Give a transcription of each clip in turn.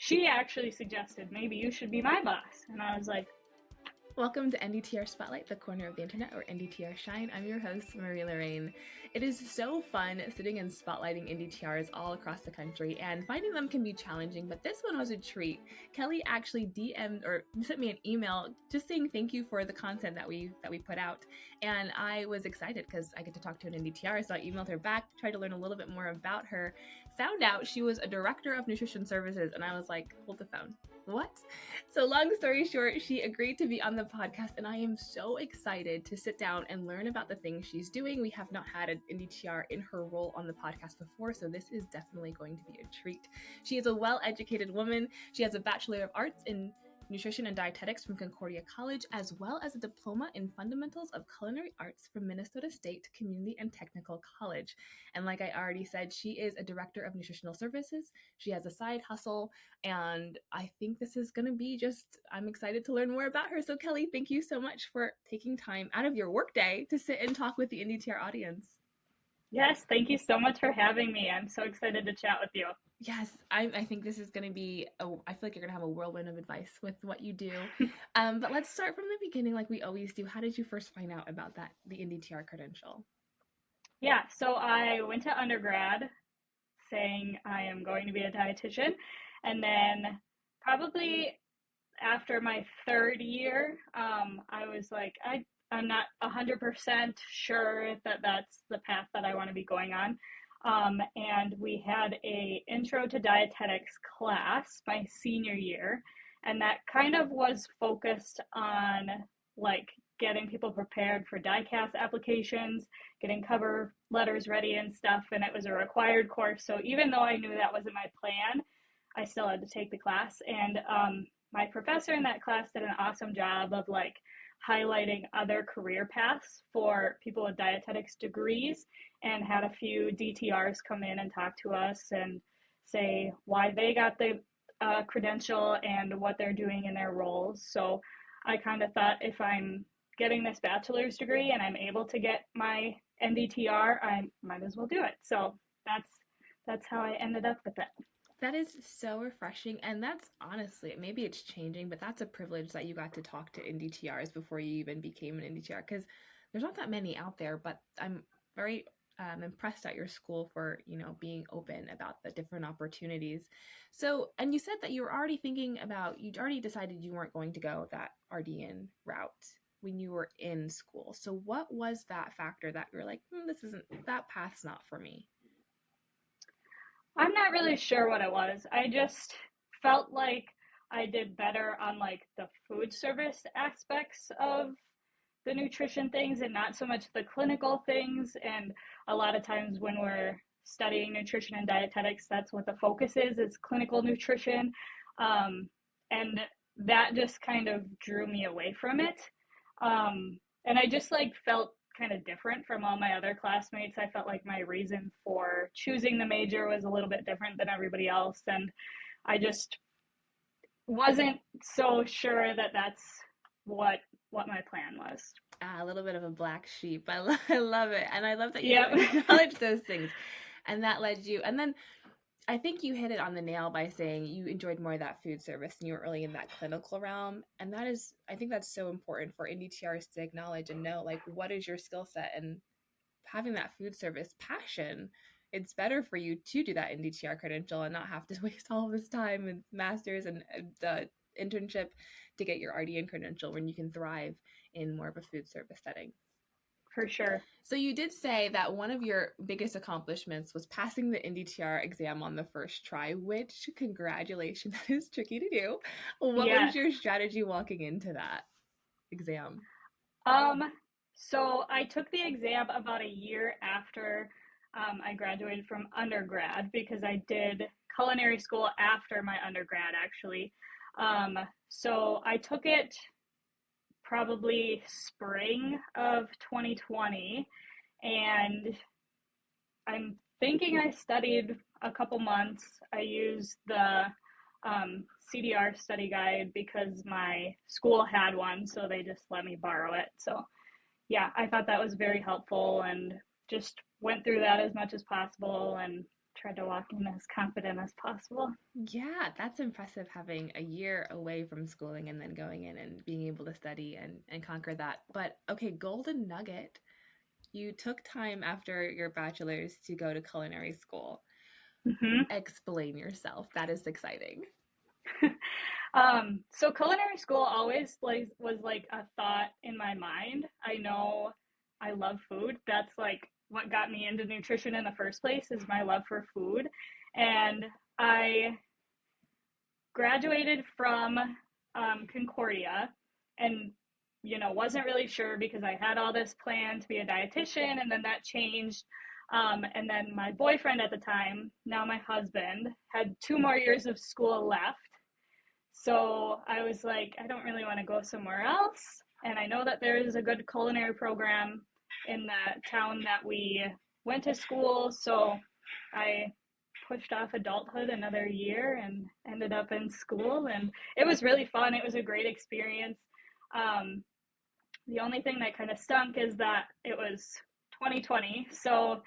she actually suggested maybe you should be my boss. And I was like, Welcome to NDTR Spotlight, the corner of the internet, or NDTR Shine. I'm your host, Marie-Lorraine. It is so fun sitting and spotlighting NDTRs all across the country, and finding them can be challenging, but this one was a treat. Kelly actually DM'd or sent me an email just saying thank you for the content that we put out, and I was excited because I get to talk to an NDTR, so I emailed her back, tried to learn a little bit more about her, found out she was a Director of Nutritional Services, and I was like, hold the phone. What? So long story short, she agreed to be on the podcast, and I am so excited to sit down and learn about the things she's doing. We have not had an NDTR in her role on the podcast before, so this is definitely going to be a treat. She is a well-educated woman. She has a Bachelor of Arts in Nutrition and Dietetics from Concordia College, as well as a diploma in Fundamentals of Culinary Arts from Minnesota State Community and Technical College. And like I already said, she is a Director of Nutritional Services. She has a side hustle, and I think this is going to be I'm excited to learn more about her. So Kelly, thank you so much for taking time out of your workday to sit and talk with the NDTR audience. yes, thank you so much for having me. I'm so excited to chat with you. Yes, I think this is going to be, I feel like you're going to have a whirlwind of advice with what you do. But let's start from the beginning like we always do. How did you first find out about the NDTR credential? Yeah, so I went to undergrad saying I am going to be a dietitian. And then probably after my third year, I was like, I'm not 100% sure that that's the path that I want to be going on. And we had a intro to dietetics class my senior year, and that kind of was focused on like getting people prepared for DICAS applications, getting cover letters ready and stuff, and it was a required course. So even though I knew that wasn't my plan, I still had to take the class. And my professor in that class did an awesome job of like highlighting other career paths for people with dietetics degrees, and had a few DTRs come in and talk to us and say why they got the credential and what they're doing in their roles. So I kind of thought, if I'm getting this bachelor's degree and I'm able to get my NDTR, I might as well do it. So that's how I ended up with it. That is so refreshing, and that's honestly, maybe it's changing, but that's a privilege that you got to talk to NDTRs before you even became an NDTR, because there's not that many out there, but I'm very impressed at your school for, being open about the different opportunities. So, and you said that you'd already decided you weren't going to go that RDN route when you were in school. So what was that factor that you were like, that path's not for me? I'm not really sure what it was. I just felt like I did better on like the food service aspects of the nutrition things and not so much the clinical things. And a lot of times when we're studying nutrition and dietetics, that's what the focus is clinical nutrition. And that just kind of drew me away from it. And I just like felt kind of different from all my other classmates. I felt like my reason for choosing the major was a little bit different than everybody else. And I just wasn't so sure that that's what my plan was. A little bit of a black sheep. I love it. And I love that you Yep. acknowledge those things. And that led you. And then I think you hit it on the nail by saying you enjoyed more of that food service and you were really in that clinical realm. And I think that's so important for NDTRs to acknowledge and know, like, what is your skill set, and having that food service passion. It's better for you to do that NDTR credential and not have to waste all of this time and masters and the internship to get your RDN credential when you can thrive in more of a food service setting. For sure. So you did say that one of your biggest accomplishments was passing the NDTR exam on the first try, which, congratulations, that is tricky to do. What was your strategy walking into that exam? So I took the exam about a year after I graduated from undergrad, because I did culinary school after my undergrad, actually. So I took it probably spring of 2020, and I'm thinking I studied a couple months. I used the CDR study guide because my school had one, so they just let me borrow it. So yeah, I thought that was very helpful, and just went through that as much as possible and tried to walk in as confident as possible. Yeah, that's impressive having a year away from schooling and then going in and being able to study and conquer that. But okay, golden nugget. You took time after your bachelor's to go to culinary school. Hmm. Explain yourself. That is exciting. So culinary school always like was like a thought in my mind. I know I love food. That's like what got me into nutrition in the first place is my love for food. And I graduated from Concordia and wasn't really sure because I had all this plan to be a dietitian and then that changed. And then my boyfriend at the time, now my husband, had 2 more years of school left. So I was like, I don't really want to go somewhere else. And I know that there is a good culinary program in the town that we went to school. So I pushed off adulthood another year and ended up in school. And it was really fun. It was a great experience. Um, the only thing that kind of stunk is that it was 2020. So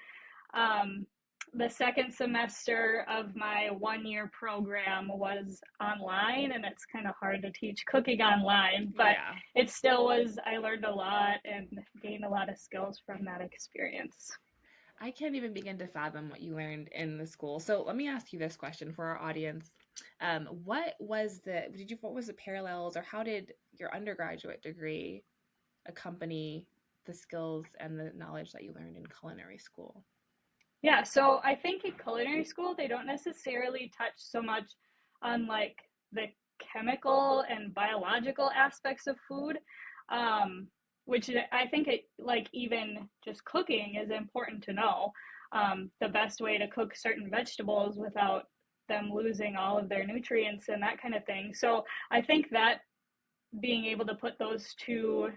um, the second semester of my 1 year program was online, and it's kind of hard to teach cooking online, but Yeah. it still was. I learned a lot and gained a lot of skills from that experience. I can't even begin to fathom what you learned in the school. So let me ask you this question for our audience. What was the parallels or how did your undergraduate degree accompany the skills and the knowledge that you learned in culinary school? Yeah, so I think in culinary school, they don't necessarily touch so much on like the chemical and biological aspects of food, um, which I think it like even just cooking is important to know. The best way to cook certain vegetables without them losing all of their nutrients and that kind of thing. So I think that being able to put those two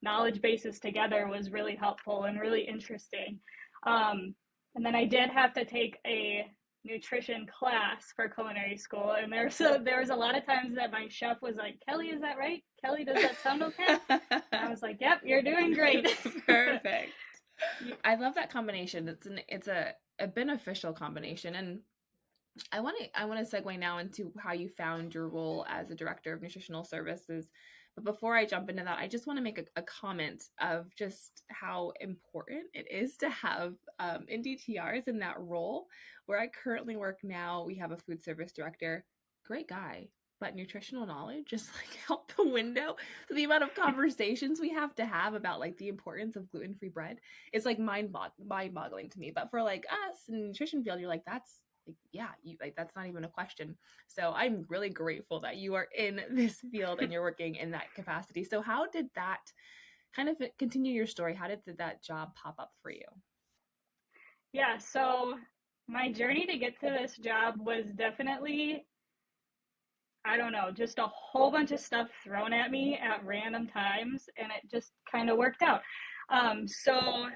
knowledge bases together was really helpful and really interesting. Um, and then I did have to take a nutrition class for culinary school, and there was a lot of times that my chef was like, "Kelly, is that right? Kelly, does that sound okay?" And I was like, "Yep, you're doing great." Perfect. I love that combination. It's a beneficial combination, and I want to segue now into how you found your role as a director of nutritional services. But before I jump into that, I just want to make a comment of just how important it is to have NDTRs in that role. Where I currently work now, we have a food service director, great guy, but nutritional knowledge is like out the window. So the amount of conversations we have to have about like the importance of gluten-free bread is like mind-boggling to me. But for like us in the nutrition field, you're like, that's like, yeah, you like that's not even a question. So I'm really grateful that you are in this field and you're working in that capacity. So how did that kind of continue your story? How did that job pop up for you? Yeah, so my journey to get to this job was definitely, I don't know, just a whole bunch of stuff thrown at me at random times, and it just kind of worked out. So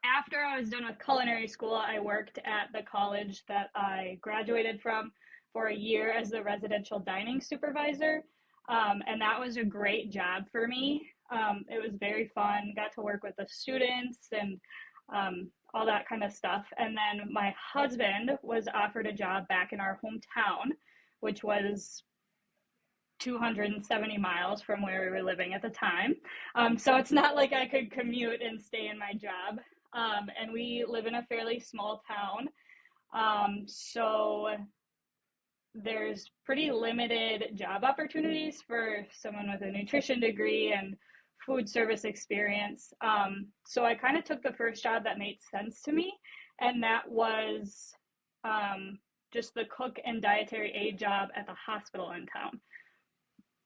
after I was done with culinary school, I worked at the college that I graduated from for a year as the residential dining supervisor. And that was a great job for me. It was very fun, got to work with the students and all that kind of stuff. And then my husband was offered a job back in our hometown, which was 270 miles from where we were living at the time. So it's not like I could commute and stay in my job. And we live in a fairly small town. So there's pretty limited job opportunities for someone with a nutrition degree and food service experience. So I kind of took the first job that made sense to me, and that was just the cook and dietary aid job at the hospital in town.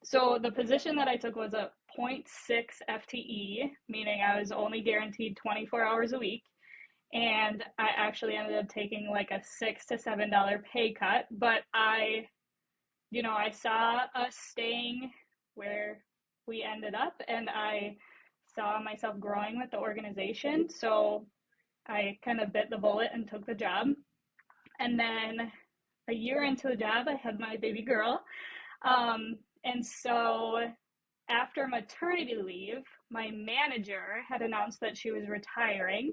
So the position that I took was a zero.6 FTE, meaning I was only guaranteed 24 hours a week. And I actually ended up taking like a $6 to $7 pay cut, but I saw us staying where we ended up, and I saw myself growing with the organization. So I kind of bit the bullet and took the job. And then a year into the job, I had my baby girl. And so after maternity leave, my manager had announced that she was retiring.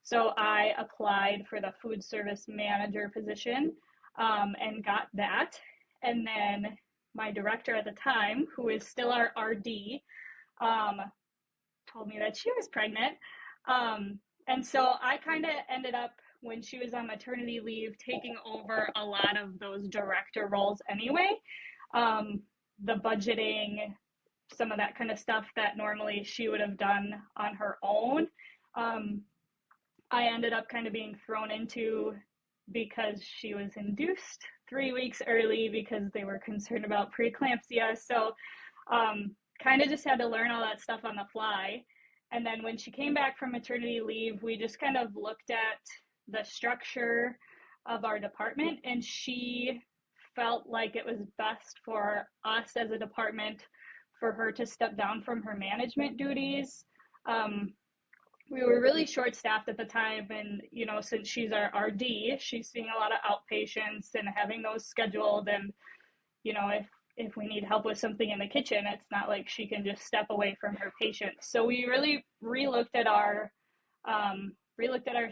So I applied for the food service manager position and got that. And then my director at the time, who is still our RD, um, told me that she was pregnant. And so I kind of ended up, when she was on maternity leave, taking over a lot of those director roles anyway. The budgeting, some of that kind of stuff that normally she would have done on her own. I ended up kind of being thrown into because she was induced 3 weeks early because they were concerned about preeclampsia. So kind of just had to learn all that stuff on the fly. And then when she came back from maternity leave, we just kind of looked at the structure of our department, and she felt like it was best for us as a department for her to step down from her management duties. We were really short staffed at the time, and since she's our RD, she's seeing a lot of outpatients and having those scheduled, and if we need help with something in the kitchen, it's not like she can just step away from her patients. So we really relooked at our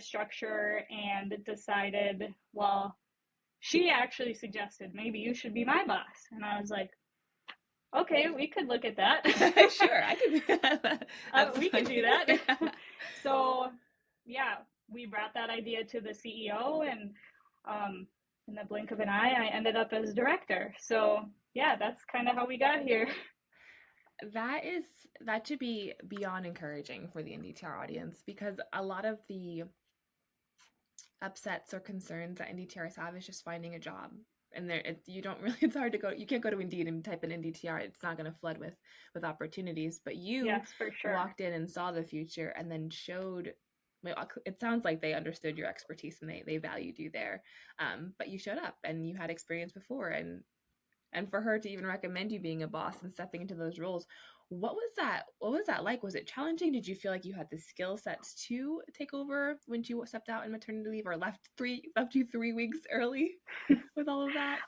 structure and decided, well, she actually suggested maybe you should be my boss, and I was like, okay, we could look at that. Sure, I could do that. We could do that. Yeah. So yeah, we brought that idea to the CEO, and in the blink of an eye, I ended up as director. So yeah, that's kind of how we got here. That should be beyond encouraging for the NDTR audience, because a lot of the upsets or concerns that NDTRs have is just finding a job. And it's hard to go, you can't go to Indeed and type in NDTR. It's not going to flood with opportunities, but you Yes, for sure. walked in and saw the future and then showed, it sounds like they understood your expertise and they valued you there. But you showed up and you had experience before, and for her to even recommend you being a boss and stepping into those roles, what was that like? Was it challenging? Did you feel like you had the skill sets to take over when she stepped out in maternity leave, or left you 3 weeks early with all of that?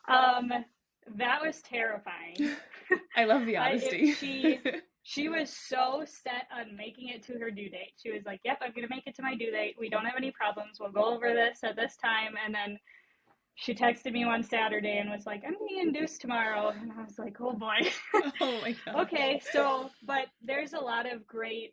That was terrifying. I love the honesty. She was so set on making it to her due date. She was like, yep, I'm going to make it to my due date. We don't have any problems. We'll go over this at this time. And then she texted me one Saturday and was like, I'm being induced tomorrow. And I was like, oh boy. Oh my God. Okay. So, but there's a lot of great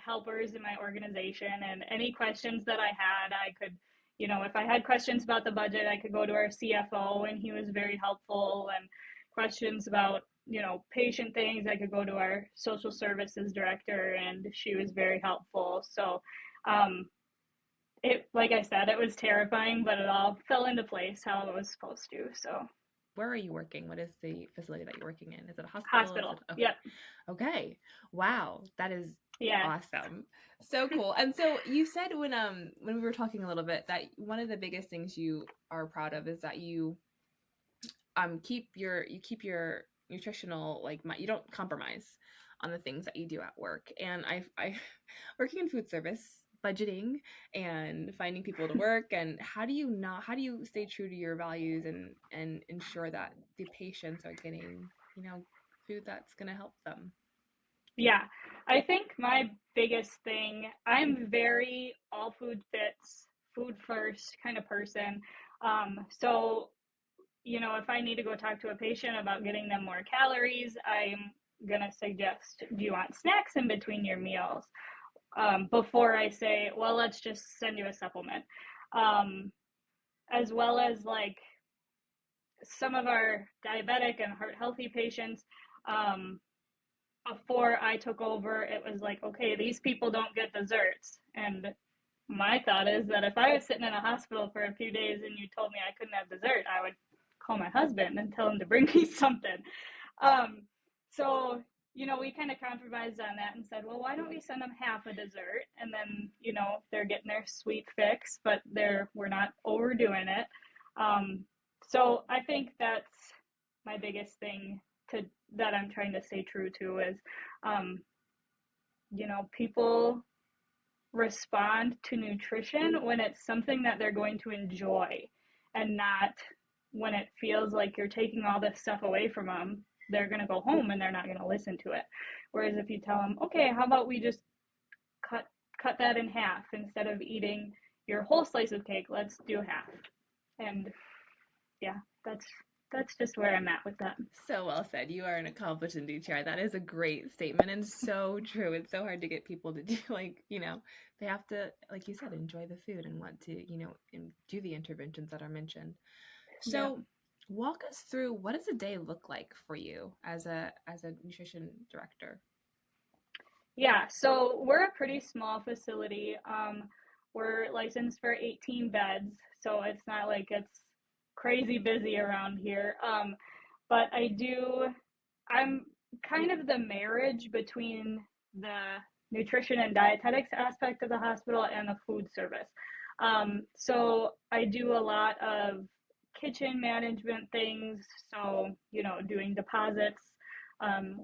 helpers in my organization, and any questions that I had, I could, if I had questions about the budget, I could go to our CFO, and he was very helpful, and questions about, patient things, I could go to our social services director, and she was very helpful. So, like I said, it was terrifying, but it all fell into place how it was supposed to. So, where are you working? What is the facility that you're working in? Is it a hospital? Hospital. Okay. Yep. Okay. Wow. That is yeah. Awesome. So cool. And so you said when we were talking a little bit that one of the biggest things you are proud of is that you keep your nutritional, like, you don't compromise on the things that you do at work. And I working in food service, budgeting and finding people to work, and how do you stay true to your values and ensure that the patients are getting food that's going to help them? Yeah, I think my biggest thing, I'm very all food fits, food first kind of person. So if I need to go talk to a patient about getting them more calories, I'm gonna suggest, do you want snacks in between your meals? Before I say, well, let's just send you a supplement. As well as, like, some of our diabetic and heart healthy patients, before I took over, it was like, okay, these people don't get desserts. And my thought is that if I was sitting in a hospital for a few days and you told me I couldn't have dessert, I would call my husband and tell him to bring me something. So, we kind of compromised on that and said, well, why don't we send them half a dessert? And then, they're getting their sweet fix, but we're not overdoing it. So I think that's my biggest thing that I'm trying to stay true to is, people respond to nutrition when it's something that they're going to enjoy, and not when it feels like you're taking all this stuff away from them. They're going to go home and they're not going to listen to it. Whereas if you tell them, okay, how about we just cut cut that in half. Instead of eating your whole slice of cake, let's do half. And yeah, that's just where I'm at with that. So well said. You are an accomplished NDTR. That is a great statement and so true. It's so hard to get people to do, like, they have to, like you said, enjoy the food and want to, and do the interventions that are mentioned. Yeah. So walk us through, what does a day look like for you as a nutrition director? Yeah, so we're a pretty small facility. We're licensed for 18 beds, so it's not like it's crazy busy around here. But I'm kind of the marriage between the nutrition and dietetics aspect of the hospital and the food service. So I do a lot of kitchen management things, so, doing deposits,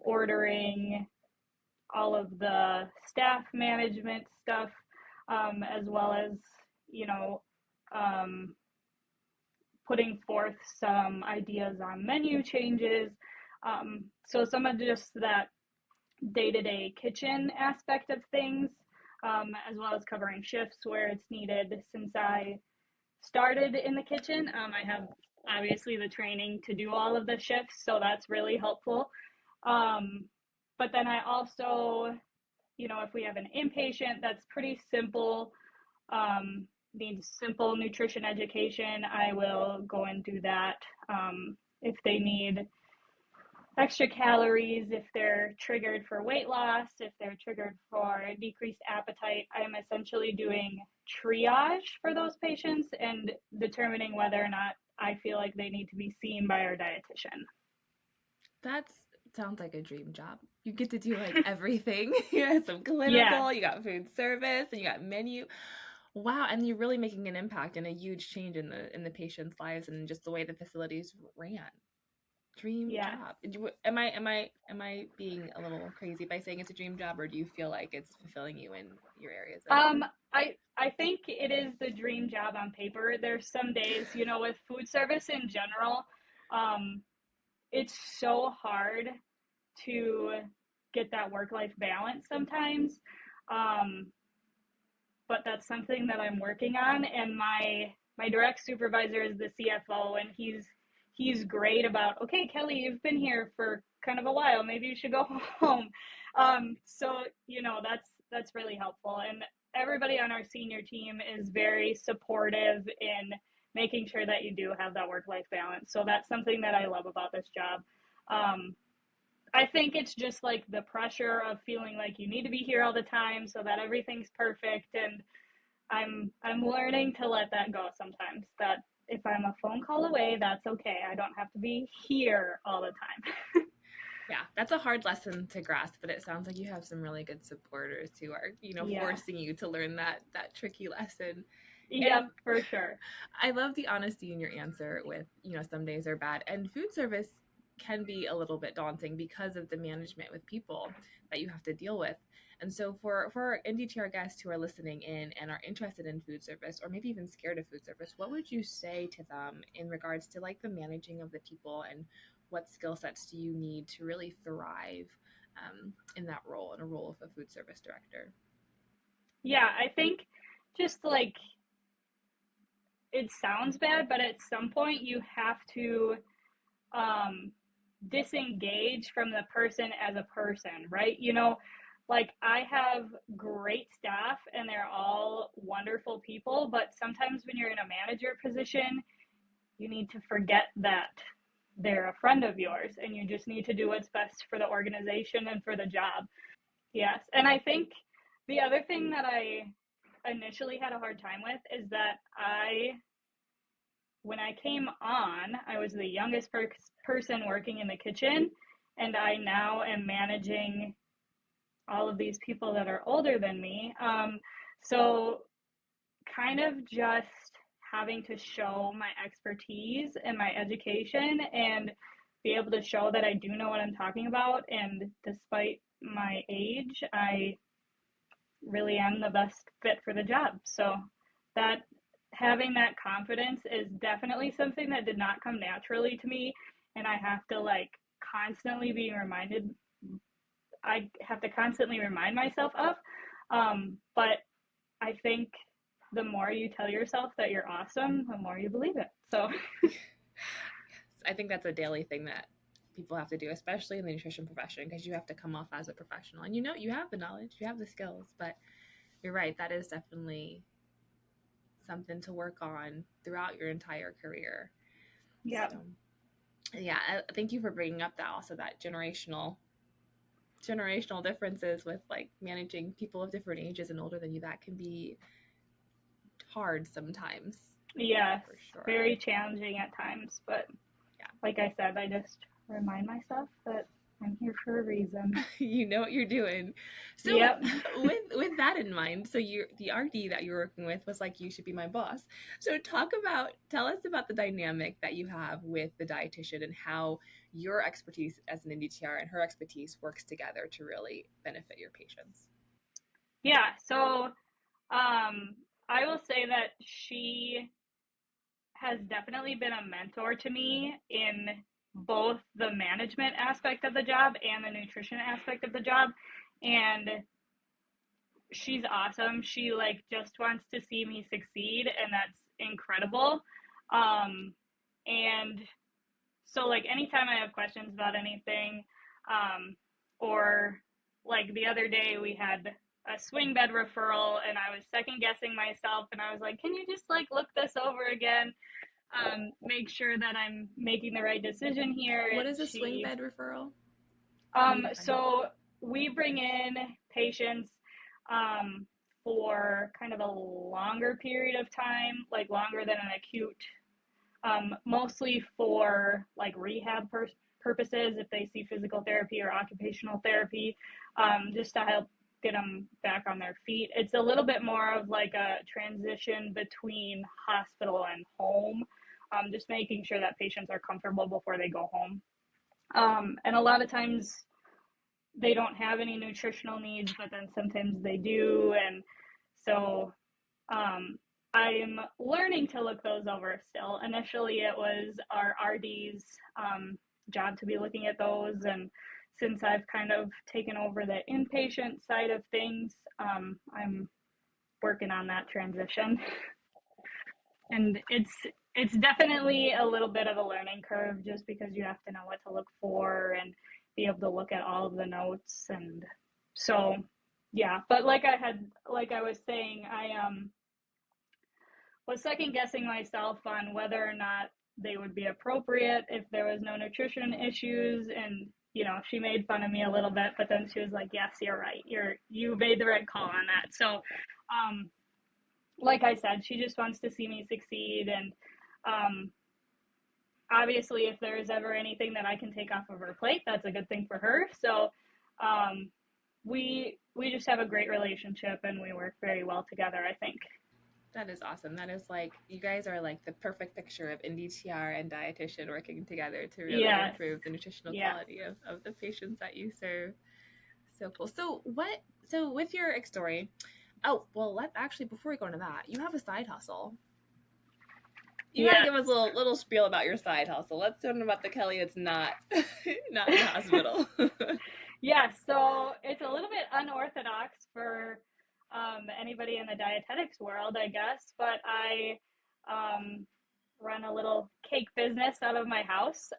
ordering, all of the staff management stuff, as well as, you know, um, putting forth some ideas on menu changes. So some of just that day-to-day kitchen aspect of things, as well as covering shifts where it's needed. Since I started in the kitchen, I have obviously the training to do all of the shifts, so that's really helpful. But then I also, if we have an inpatient that's pretty simple, needs simple nutrition education, I will go and do that. If they need extra calories, if they're triggered for weight loss, if they're triggered for decreased appetite, I'm essentially doing triage for those patients and determining whether or not I feel like they need to be seen by our dietitian. That sounds like a dream job. You get to do like everything. You got some Yeah. clinical, you got food service, and you got menu. Wow, and you're really making an impact and a huge change in the patients' lives and just the way the facilities ran. Dream Yes. job. Am I being a little crazy by saying it's a dream job, or do you feel like it's fulfilling you in your areas of? I think it is the dream job on paper. There's some days, with food service in general, it's so hard to get that work-life balance sometimes. Um, but that's something that I'm working on. And my direct supervisor is the CFO, and he's great about, okay, Kelly, you've been here for kind of a while. Maybe you should go home. So that's really helpful. And everybody on our senior team is very supportive in making sure that you do have that work-life balance. So that's something that I love about this job. I think it's just like the pressure of feeling like you need to be here all the time so that everything's perfect, and I'm learning to let that go sometimes. That if I'm a phone call away, that's okay. I don't have to be here all the time. Yeah, that's a hard lesson to grasp, but it sounds like you have some really good supporters who are, Yeah. forcing you to learn that tricky lesson. Yep, And for sure. I love the honesty in your answer with, some days are bad. And food service can be a little bit daunting because of the management with people that you have to deal with. And so for our NDTR guests who are listening in and are interested in food service, or maybe even scared of food service, what would you say to them in regards to like the managing of the people, and what skill sets do you need to really thrive in that role, in a role of a food service director? Yeah, I think just like, it sounds bad, but at some point you have to disengage from the person as a person, right? Like, I have great staff and they're all wonderful people, but sometimes when you're in a manager position, you need to forget that they're a friend of yours, and you just need to do what's best for the organization and for the job. Yes. And I think the other thing that I initially had a hard time with is that when I came on, I was the youngest person working in the kitchen, and I now am managing all of these people that are older than me. So kind of just having to show my expertise and my education and be able to show that I do know what I'm talking about. And despite my age, I really am the best fit for the job. So that having that confidence is definitely something that did not come naturally to me, and I have to constantly be reminded. I have to constantly remind myself of. But I think the more you tell yourself that you're awesome, the more you believe it. So I think that's a daily thing that people have to do, especially in the nutrition profession, because you have to come off as a professional. And you have the knowledge, you have the skills, but you're right, that is definitely something to work on throughout your entire career. yeah. So, yeah, thank you for bringing up that also, that generational differences with like managing people of different ages and older than you. That can be hard sometimes. Yes, For sure. very challenging at times, but yeah, like I said, I just remind myself that I'm here for a reason. You know what you're doing. So yep. with that in mind, so the RD that you're working with was like, you should be my boss. So tell us about the dynamic that you have with the dietitian and how your expertise as an NDTR and her expertise works together to really benefit your patients. Yeah, so I will say that she has definitely been a mentor to me in both the management aspect of the job and the nutrition aspect of the job. And she's awesome. She like just wants to see me succeed, and that's incredible. And so like anytime I have questions about anything, or like the other day we had a swing bed referral and I was second guessing myself, and I was like, can you just like look this over again? Make sure that I'm making the right decision here. What is a swing bed referral? So we bring in patients for kind of a longer period of time, like longer than an acute, mostly for like rehab purposes, if they see physical therapy or occupational therapy, just to help get them back on their feet. It's a little bit more of like a transition between hospital and home, just making sure that patients are comfortable before they go home. And a lot of times they don't have any nutritional needs, but then sometimes they do. And so I'm learning to look those over still. Initially, it was our RD's job to be looking at those. And since I've kind of taken over the inpatient side of things, I'm working on that transition. And it's definitely a little bit of a learning curve, just because you have to know what to look for and be able to look at all of the notes. And so yeah, but like I was saying, I was second guessing myself on whether or not they would be appropriate if there was no nutrition issues. And she made fun of me a little bit, but then she was like, yes, you're right, you made the right call on that. So like I said, she just wants to see me succeed. And obviously, if there is ever anything that I can take off of her plate, that's a good thing for her. So we just have a great relationship, and we work very well together, I think. That is awesome. That is like, you guys are like the perfect picture of NDTR and dietitian working together to really improve the nutritional quality of the patients that you serve. So cool. So with your story, before we go into that, you have a side hustle. You gotta give us a little spiel about your side hustle. Let's learn about the Kelly that's not in the hospital. Yeah, so it's a little bit unorthodox for anybody in the dietetics world, I guess, but I run a little cake business out of my house.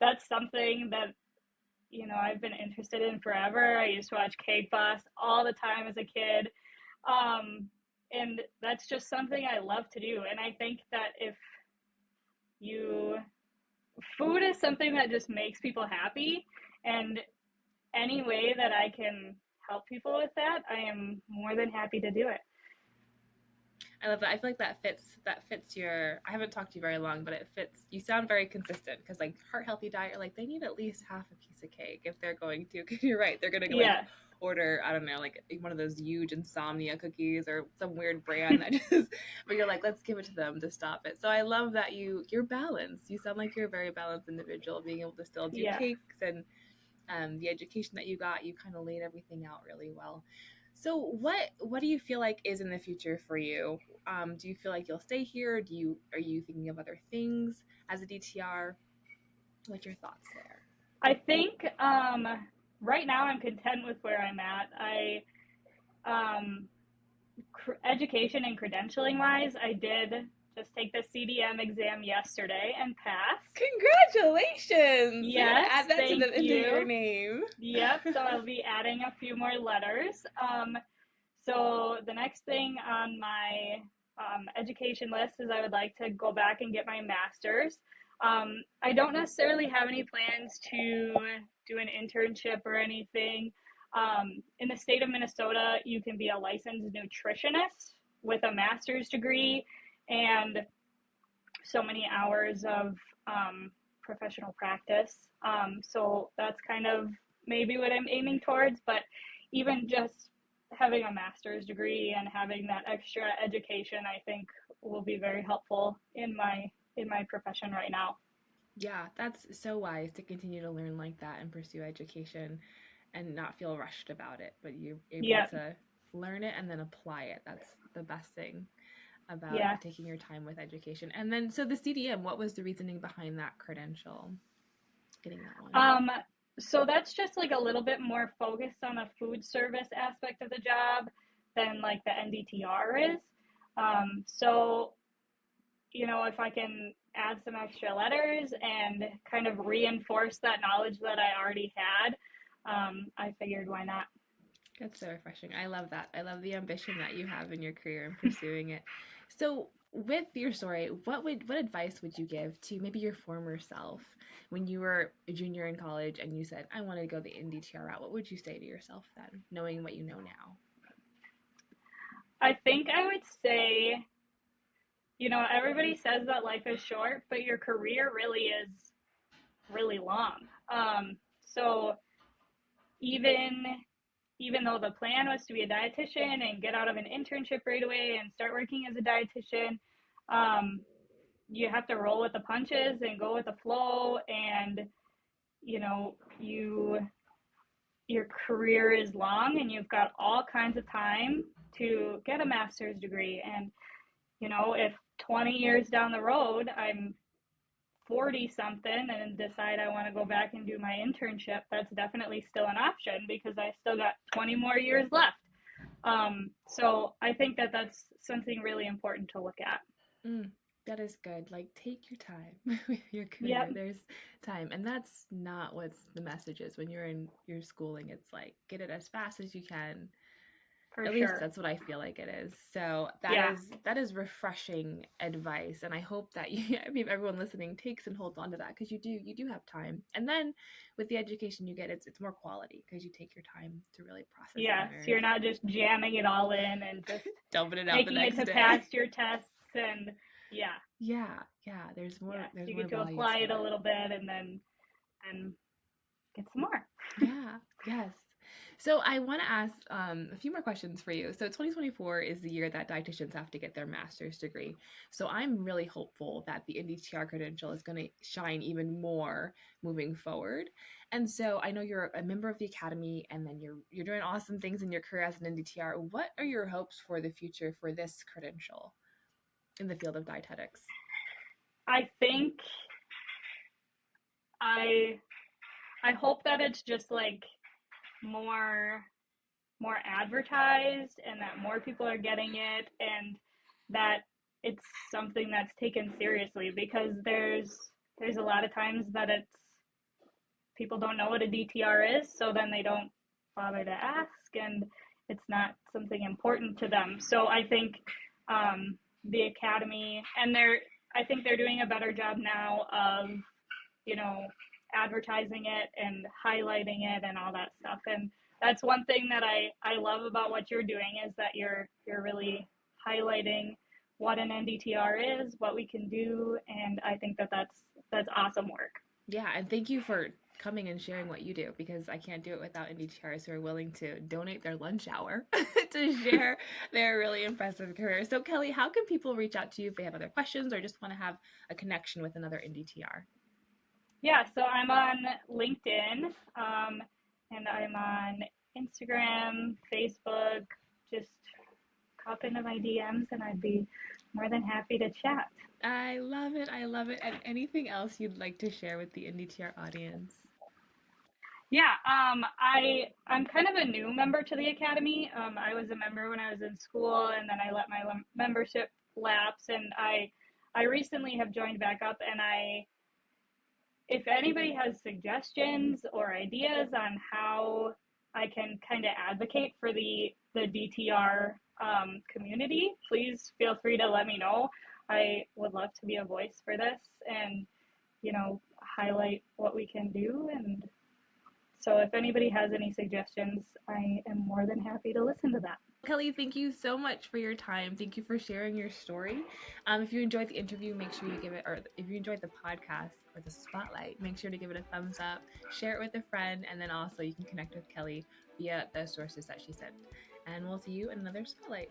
That's something that I've been interested in forever. I used to watch Cake Boss all the time as a kid. And that's just something I love to do. And I think that food is something that just makes people happy. And any way that I can help people with that, I am more than happy to do it. I love that. I feel like that fits your, I haven't talked to you very long, but it fits, you sound very consistent, because like heart healthy diet, like they need at least half a piece of cake if they're going to, because you're right, they're going to like order, I don't know, like one of those huge insomnia cookies or some weird brand that just, but you're like, let's give it to them to stop it. So I love that you're balanced. You sound like you're a very balanced individual, being able to still do cakes, and the education that you got, you kind of laid everything out really well. So what do you feel like is in the future for you? Do you feel like you'll stay here? Are you thinking of other things as a DTR? What's your thoughts there? I think right now I'm content with where I'm at. Education and credentialing wise, I did just take the CDM exam yesterday and passed. Congratulations! You gotta Yes, add that thank into your you. name. Yep, so I'll be adding a few more letters. So the next thing on my education list is I would like to go back and get my master's. I don't necessarily have any plans to do an internship or anything. In the state of Minnesota, you can be a licensed nutritionist with a master's degree and so many hours of professional practice. So that's kind of maybe what I'm aiming towards, but even just having a master's degree and having that extra education, I think will be very helpful in my profession right now. Yeah, that's so wise to continue to learn like that and pursue education and not feel rushed about it, but you're able Yeah, to learn it and then apply it. That's the best thing about yeah. taking your time with education. And then, so the CDM, what was the reasoning behind that credential? Getting that one. Um, so that's just like a little bit more focused on the food service aspect of the job than like the NDTR is. So if I can add some extra letters and kind of reinforce that knowledge that I already had, I figured why not. That's so refreshing. I love that. I love the ambition that you have in your career and pursuing it. So, with your story, what advice would you give to maybe your former self when you were a junior in college and you said, "I want to go the NDTR route"? What would you say to yourself then, knowing what you know now? I think I would say, everybody says that life is short, but your career really is really long. So even even though the plan was to be a dietitian and get out of an internship right away and start working as a dietitian, um, you have to roll with the punches and go with the flow. And you know, you your career is long, and you've got all kinds of time to get a master's degree. And if 20 years down the road I'm 40 something and decide I want to go back and do my internship, that's definitely still an option because I still got 20 more years left. So I think that that's something really important to look at. Mm, that is good. Like, take your time with your career. Yep, There's time. And that's not what the message is. When you're in your schooling, it's like, get it as fast as you can. for At least sure. that's what I feel like it is. So Yeah, that is refreshing advice. And I hope that I mean, everyone listening takes and holds on to that because you do have time. And then with the education you get, it's more quality because you take your time to really process and yeah. So learn. you're not just jamming it all in and just Dumping it out the making it next to day. pass your tests. And yeah, Yeah. yeah. There's So you more get to value apply to it a it. little bit and get some more. Yeah, yes. So I want to ask a few more questions for you. So 2024 is the year that dietitians have to get their master's degree. So I'm really hopeful that the NDTR credential is going to shine even more moving forward. And so I know you're a member of the academy, and then you're doing awesome things in your career as an NDTR. What are your hopes for the future for this credential in the field of dietetics? I think I I hope that it's just like more advertised and that more people are getting it, and that it's something that's taken seriously, because there's a lot of times that it's people don't know what a DTR is, so then they don't bother to ask, and it's not something important to them. So I think the academy, and I think they're doing a better job now of you know advertising it and highlighting it and all that stuff. And that's one thing that I love about what you're doing, is that you're really highlighting what an NDTR is, what we can do, and I think that that's awesome work. Yeah, and thank you for coming and sharing what you do because I can't do it without NDTRs who are willing to donate their lunch hour to share their really impressive career. So, Kelly, how can people reach out to you if they have other questions or just want to have a connection with another NDTR? Yeah, so I'm on LinkedIn, and I'm on Instagram, Facebook. Just hop into my DMs, and I'd be more than happy to chat. I love it. I love it. And anything else you'd like to share with the NDTR audience? Yeah, I'm kind of a new member to the academy. I was a member when I was in school, and then I let my membership lapse, and I recently have joined back up. And if anybody has suggestions or ideas on how I can kind of advocate for the DTR community, please feel free to let me know. I would love to be a voice for this, and highlight what we can do. And so if anybody has any suggestions, I am more than happy to listen to that. Kelly, thank you so much for your time. Thank you for sharing your story. If you enjoyed the interview, make sure you give it, or if you enjoyed the podcast or the spotlight, make sure to give it a thumbs up, share it with a friend, and then also you can connect with Kelly via the sources that she sent. And we'll see you in another spotlight.